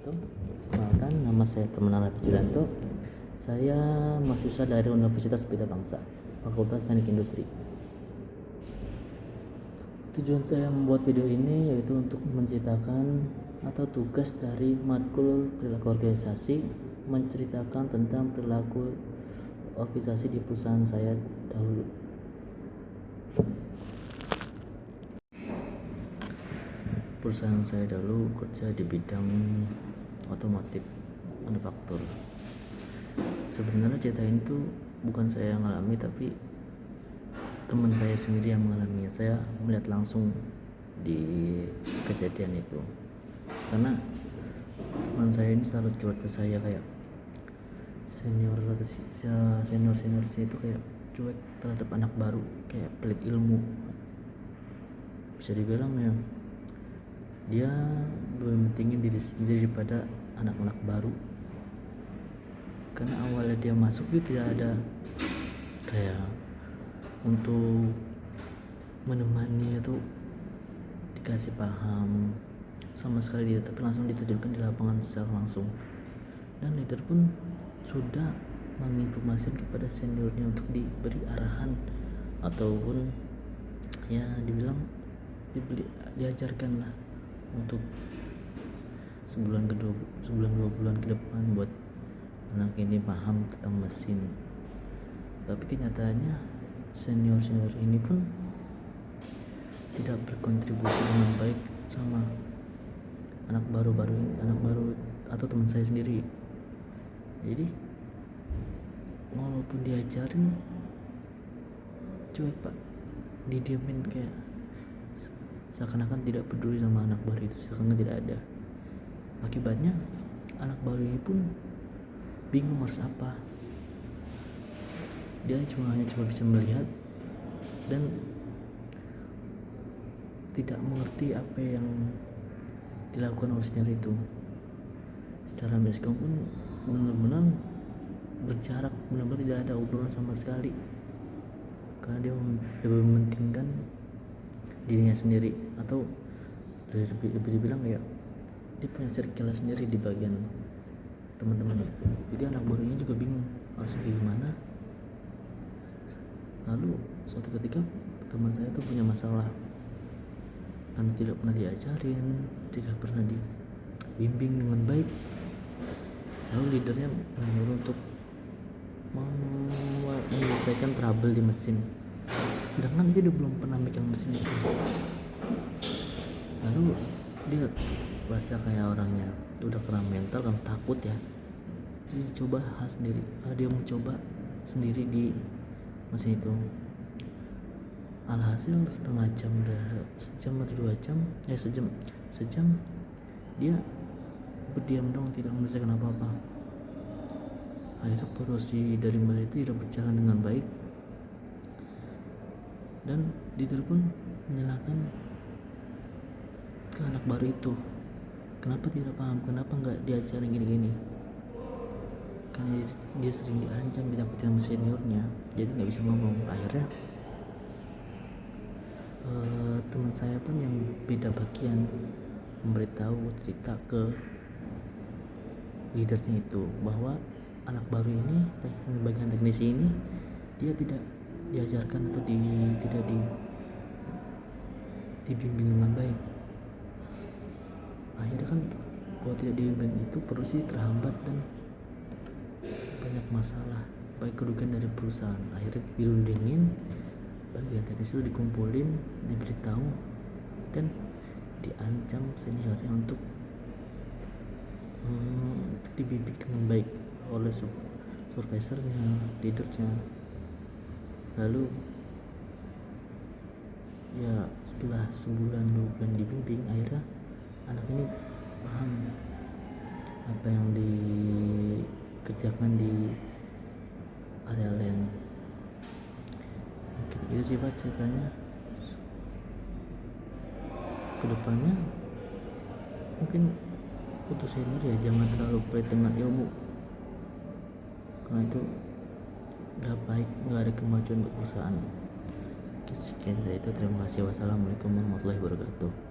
wabarakatuh. Perkenalkan, nama saya Permana Vigilanto. Saya mahasiswa dari Universitas Pelita Bangsa, Fakultas Teknik Industri. Tujuan saya membuat video ini yaitu untuk menceritakan atau tugas dari matkul perilaku organisasi, menceritakan tentang perilaku organisasi di perusahaan saya dahulu. Perusahaan saya dulu kerja di bidang otomotif manufaktur. Sebenarnya cerita ini tuh bukan saya yang ngalami, tapi teman saya sendiri yang mengalaminya. Saya melihat langsung di kejadian itu, karena teman saya ini selalu curhat ke saya kayak senior sini itu kayak cuek terhadap anak baru, kayak pelit ilmu. Bisa dibilang ya, dia lebih mentingin diri sendiri daripada anak-anak baru. Karena awalnya dia masuk itu tidak ada kayak untuk menemani itu, dikasih paham sama sekali tidak, tapi langsung diterjunkan di lapangan secara langsung. Dan leader pun sudah menginformasikan kepada seniornya untuk diberi arahan ataupun ya dibilang diajarkan lah untuk sebulan 2 bulan ke depan buat anak ini paham tentang mesin. Tapi kenyataannya senior ini pun tidak berkontribusi dengan baik sama anak baru atau teman saya sendiri. Jadi walaupun diajarin cuek pak, didiemin, kayak seakan-akan tidak peduli sama anak baru itu, seakan-akan tidak ada. Akibatnya anak baru ini pun bingung harus apa. Dia hanya bisa melihat dan tidak mengerti apa yang dilakukan oleh senior itu. Secara miskom pun benar-benar berjarak, benar-benar tidak ada obrolan sama sekali, karena dia lebih mementingkan dirinya sendiri, atau lebih dibilang kayak dia punya circle sendiri di bagian teman-teman. Jadi anak barunya juga bingung harus kayak gimana. Lalu suatu ketika teman saya tuh punya masalah karena tidak pernah diajarin, tidak pernah dibimbing dengan baik. Lalu leadernya menyuruh untuk menyelesaikan trouble di mesin, sedangkan dia belum pernah megang mesin itu. Lalu dia rasa kayak orangnya udah kena mental, kan takut ya. Jadi dicoba hal sendiri, dia mencoba sendiri di mesin itu. Alhasil sejam dia berdiam dong, tidak menyelesaikan apa-apa. Akhirnya produksi dari mesin itu tidak berjalan dengan baik, dan leader pun menyalahkan ke anak baru itu. Kenapa tidak paham, kenapa nggak diajarin gini-gini. Karena dia sering diancam, ditakutin sama seniornya, jadi nggak bisa ngomong. Akhirnya teman saya pun yang beda bagian memberitahu cerita ke leadernya itu bahwa anak baru ini, bagian teknisi ini, dia tidak diajarkan atau tidak dibimbing dengan baik. Akhirnya kan kalau tidak dibimbing itu produksi terhambat dan banyak masalah, baik kerugian dari perusahaan. Akhirnya dirundingin, bagian teknis itu dikumpulin, diberitahu dan diancam seniornya untuk dibimbing dengan baik oleh supervisornya, leadernya. Lalu ya setelah sebulan 2 bulan dibimbing, akhirnya anak ini paham apa yang dikerjakan di area lain. Mungkin itu sih pak ceritanya. Kedepannya mungkin untuk senior ya jangan terlalu pelit dengan ilmu, karena itu gak baik, gak ada kemajuan buat perusahaan. Sekian dari itu, terima kasih. Wassalamualaikum warahmatullahi wabarakatuh.